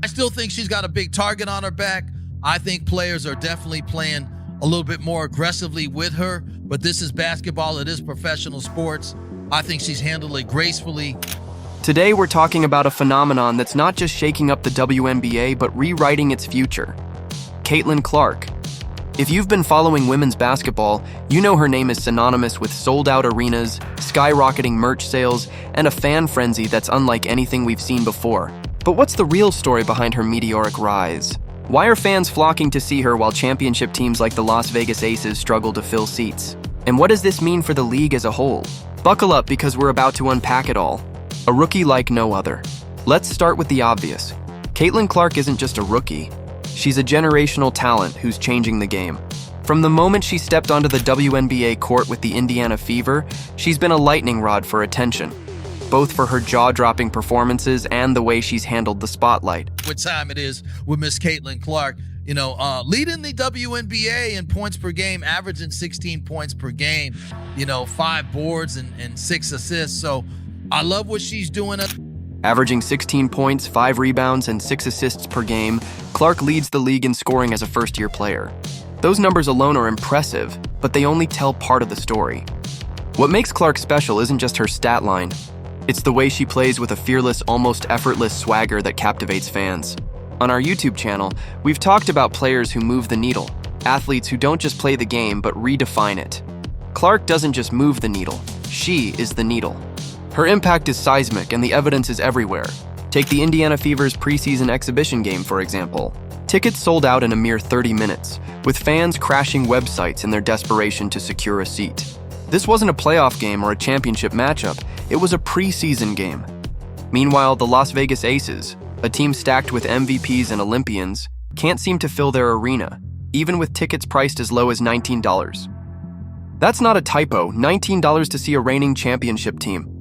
I still think she's got a big target on her back. I think players are definitely playing a little bit more aggressively with her, but this is basketball. It is professional sports. I think she's handled it gracefully. Today, we're talking about a phenomenon that's not just shaking up the WNBA, but rewriting its future. Caitlin Clark. If you've been following women's basketball, you know her name is synonymous with sold-out arenas, skyrocketing merch sales, and a fan frenzy that's unlike anything we've seen before. But what's the real story behind her meteoric rise? Why are fans flocking to see her while championship teams like the Las Vegas Aces struggle to fill seats? And what does this mean for the league as a whole? Buckle up because we're about to unpack it all. A rookie like no other. Let's start with the obvious. Caitlin Clark isn't just a rookie. She's a generational talent who's changing the game. From the moment she stepped onto the WNBA court with the Indiana Fever, she's been a lightning rod for attention, both for her jaw-dropping performances and the way she's handled the spotlight. What time it is with Miss Caitlin Clark, leading the WNBA in points per game, averaging 16 points per game, 5 boards and 6 assists. So I love what she's doing. Averaging 16 points, 5 rebounds, and 6 assists per game, Clark leads the league in scoring as a first-year player. Those numbers alone are impressive, but they only tell part of the story. What makes Clark special isn't just her stat line. It's the way she plays with a fearless, almost effortless swagger that captivates fans. On our YouTube channel, we've talked about players who move the needle, athletes who don't just play the game, but redefine it. Clark doesn't just move the needle, she is the needle. Her impact is seismic, and the evidence is everywhere. Take the Indiana Fever's preseason exhibition game, for example. Tickets sold out in a mere 30 minutes, with fans crashing websites in their desperation to secure a seat. This wasn't a playoff game or a championship matchup, it was a preseason game. Meanwhile, the Las Vegas Aces, a team stacked with MVPs and Olympians, can't seem to fill their arena, even with tickets priced as low as $19. That's not a typo, $19 to see a reigning championship team.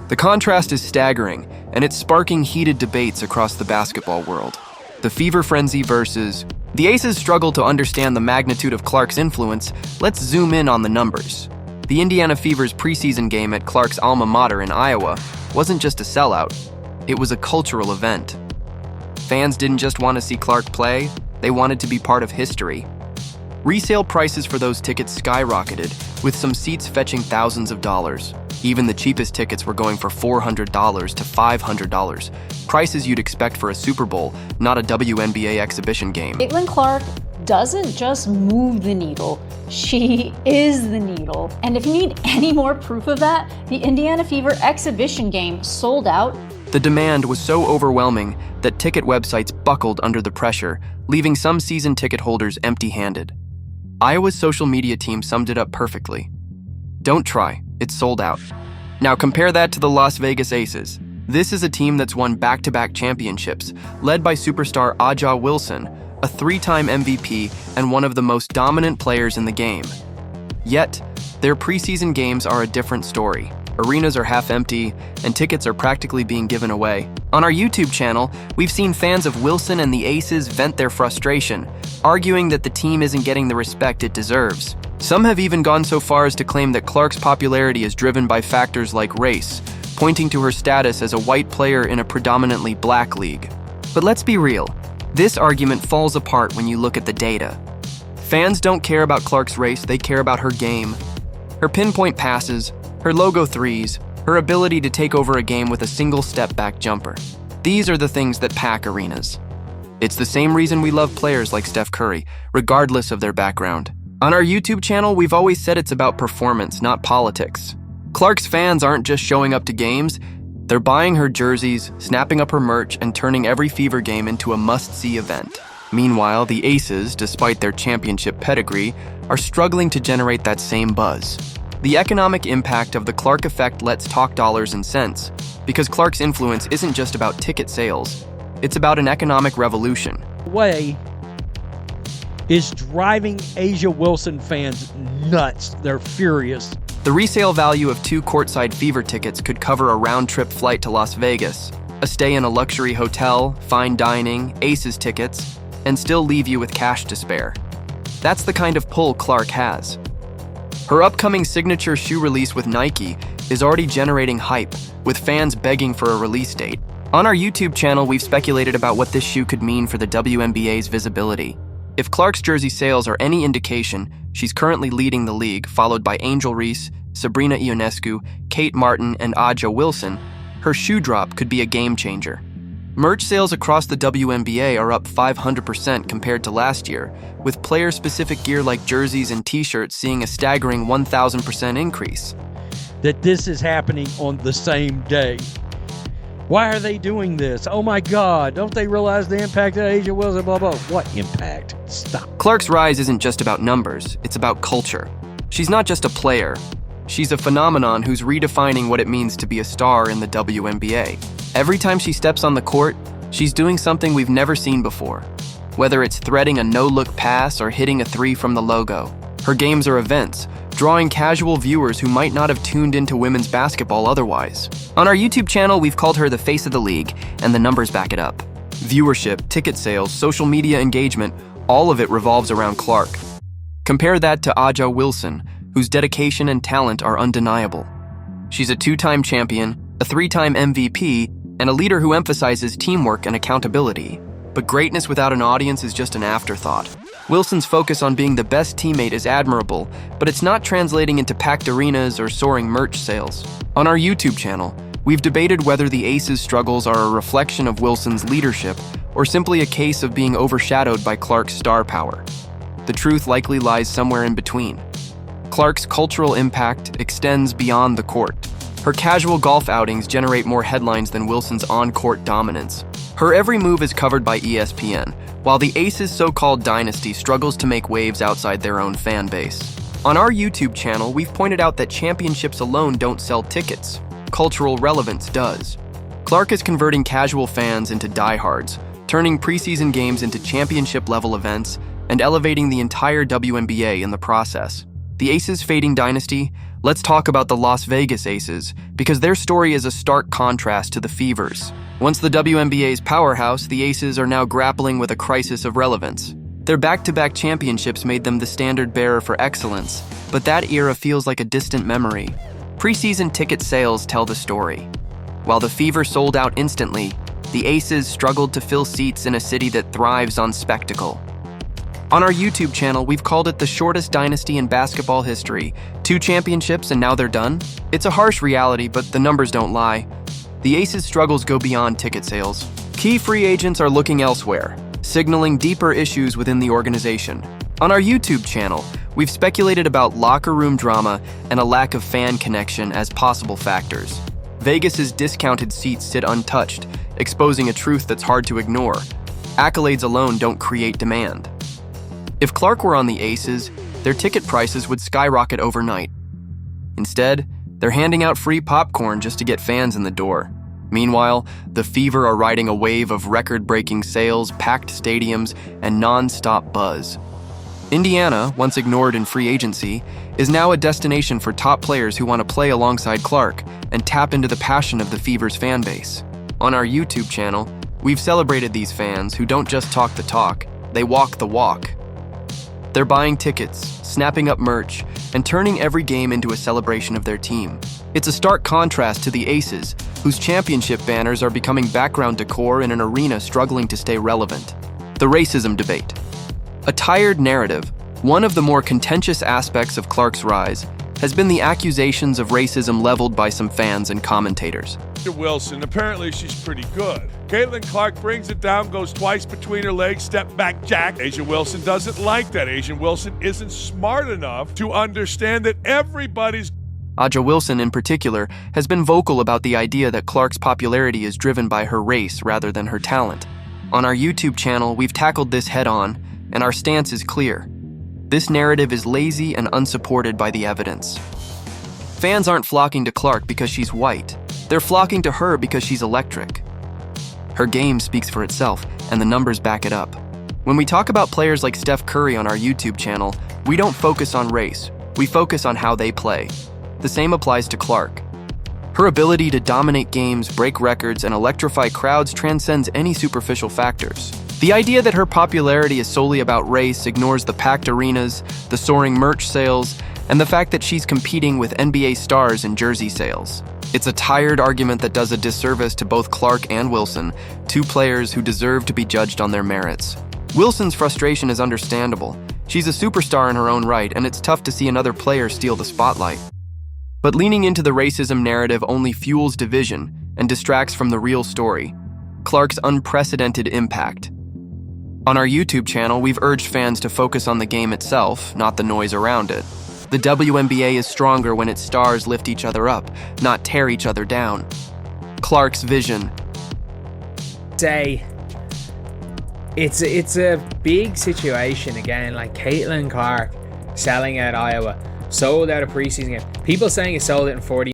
The contrast is staggering, and it's sparking heated debates across the basketball world. The Fever frenzy versus the Aces struggle to understand the magnitude of Clark's influence. Let's zoom in on the numbers. The Indiana Fever's preseason game at Clark's alma mater in Iowa wasn't just a sellout, it was a cultural event. Fans didn't just want to see Clark play, they wanted to be part of history. Resale prices for those tickets skyrocketed, with some seats fetching thousands of dollars. Even the cheapest tickets were going for $400 to $500, prices you'd expect for a Super Bowl, not a WNBA exhibition game. Caitlin Clark doesn't just move the needle, she is the needle. And if you need any more proof of that, the Indiana Fever exhibition game sold out. The demand was so overwhelming that ticket websites buckled under the pressure, leaving some season ticket holders empty-handed. Iowa's social media team summed it up perfectly. Don't try, it's sold out. Now compare that to the Las Vegas Aces. This is a team that's won back-to-back championships, led by superstar A'ja Wilson, a 3-time MVP and one of the most dominant players in the game. Yet, their preseason games are a different story. Arenas are half empty, and tickets are practically being given away. On our YouTube channel, we've seen fans of Wilson and the Aces vent their frustration, arguing that the team isn't getting the respect it deserves. Some have even gone so far as to claim that Clark's popularity is driven by factors like race, pointing to her status as a white player in a predominantly black league. But let's be real, this argument falls apart when you look at the data. Fans don't care about Clark's race, they care about her game. Her pinpoint passes, her logo threes, her ability to take over a game with a single step-back jumper. These are the things that pack arenas. It's the same reason we love players like Steph Curry, regardless of their background. On our YouTube channel, we've always said it's about performance, not politics. Clark's fans aren't just showing up to games, they're buying her jerseys, snapping up her merch, and turning every Fever game into a must-see event. Meanwhile, the Aces, despite their championship pedigree, are struggling to generate that same buzz. The economic impact of the Clark effect lets talk dollars and cents, because Clark's influence isn't just about ticket sales, it's about an economic revolution. Way is driving A'ja Wilson fans nuts. They're furious. The resale value of 2 courtside Fever tickets could cover a round-trip flight to Las Vegas, a stay in a luxury hotel, fine dining, Aces tickets, and still leave you with cash to spare. That's the kind of pull Clark has. Her upcoming signature shoe release with Nike is already generating hype, with fans begging for a release date. On our YouTube channel, we've speculated about what this shoe could mean for the WNBA's visibility. If Clark's jersey sales are any indication, she's currently leading the league, followed by Angel Reese, Sabrina Ionescu, Kate Martin, and Aja Wilson. Her shoe drop could be a game changer. Merch sales across the WNBA are up 500% compared to last year, with player-specific gear like jerseys and t-shirts seeing a staggering 1,000% increase. That this is happening on the same day. Why are they doing this? Oh my God, don't they realize the impact of Angel Wilson, blah, blah. What impact? Stop. Clark's rise isn't just about numbers, it's about culture. She's not just a player, she's a phenomenon who's redefining what it means to be a star in the WNBA. Every time she steps on the court, she's doing something we've never seen before. Whether it's threading a no-look pass or hitting a three from the logo, her games are events, drawing casual viewers who might not have tuned into women's basketball otherwise. On our YouTube channel, we've called her the face of the league, and the numbers back it up. Viewership, ticket sales, social media engagement, all of it revolves around Clark. Compare that to Aja Wilson, whose dedication and talent are undeniable. She's a two-time champion, a three-time MVP, and a leader who emphasizes teamwork and accountability. But greatness without an audience is just an afterthought. Wilson's focus on being the best teammate is admirable, but it's not translating into packed arenas or soaring merch sales. On our YouTube channel, we've debated whether the Aces' struggles are a reflection of Wilson's leadership or simply a case of being overshadowed by Clark's star power. The truth likely lies somewhere in between. Clark's cultural impact extends beyond the court. Her casual golf outings generate more headlines than Wilson's on-court dominance. Her every move is covered by ESPN, while the Aces' so-called dynasty struggles to make waves outside their own fan base. On our YouTube channel, we've pointed out that championships alone don't sell tickets. Cultural relevance does. Clark is converting casual fans into diehards, turning preseason games into championship-level events, and elevating the entire WNBA in the process. The Aces' fading dynasty? Let's talk about the Las Vegas Aces, because their story is a stark contrast to the Fevers. Once the WNBA's powerhouse, the Aces are now grappling with a crisis of relevance. Their back-to-back championships made them the standard bearer for excellence, but that era feels like a distant memory. Preseason ticket sales tell the story. While the Fever sold out instantly, the Aces struggled to fill seats in a city that thrives on spectacle. On our YouTube channel, we've called it the shortest dynasty in basketball history. 2 championships and now they're done? It's a harsh reality, but the numbers don't lie. The Aces' struggles go beyond ticket sales. Key free agents are looking elsewhere, signaling deeper issues within the organization. On our YouTube channel, we've speculated about locker room drama and a lack of fan connection as possible factors. Vegas's discounted seats sit untouched, exposing a truth that's hard to ignore. Accolades alone don't create demand. If Clark were on the Aces, their ticket prices would skyrocket overnight. Instead, they're handing out free popcorn just to get fans in the door. Meanwhile, the Fever are riding a wave of record-breaking sales, packed stadiums, and non-stop buzz. Indiana, once ignored in free agency, is now a destination for top players who want to play alongside Clark and tap into the passion of the Fever's fan base. On our YouTube channel, we've celebrated these fans who don't just talk the talk, they walk the walk. They're buying tickets, snapping up merch, and turning every game into a celebration of their team. It's a stark contrast to the Aces, whose championship banners are becoming background decor in an arena struggling to stay relevant. The racism debate. A tired narrative, one of the more contentious aspects of Clark's rise, has been the accusations of racism leveled by some fans and commentators. Wilson, apparently she's pretty good. Caitlin Clark brings it down, goes twice between her legs, step back jack. Aja Wilson doesn't like that. Aja Wilson isn't smart enough to understand that everybody's... Aja Wilson, in particular, has been vocal about the idea that Clark's popularity is driven by her race rather than her talent. On our YouTube channel, we've tackled this head-on, and our stance is clear. This narrative is lazy and unsupported by the evidence. Fans aren't flocking to Clark because she's white. They're flocking to her because she's electric. Her game speaks for itself, and the numbers back it up. When we talk about players like Steph Curry on our YouTube channel, we don't focus on race. We focus on how they play. The same applies to Clark. Her ability to dominate games, break records, and electrify crowds transcends any superficial factors. The idea that her popularity is solely about race ignores the packed arenas, the soaring merch sales, and the fact that she's competing with NBA stars in jersey sales. It's a tired argument that does a disservice to both Clark and Wilson, two players who deserve to be judged on their merits. Wilson's frustration is understandable. She's a superstar in her own right, and it's tough to see another player steal the spotlight. But leaning into the racism narrative only fuels division and distracts from the real story, Clark's unprecedented impact. On our YouTube channel, we've urged fans to focus on the game itself, not the noise around it. The WNBA is stronger when its stars lift each other up, not tear each other down. Clark's vision. It's a big situation again. Like Caitlin Clark selling out Iowa, sold out a preseason game. People saying it sold it in 40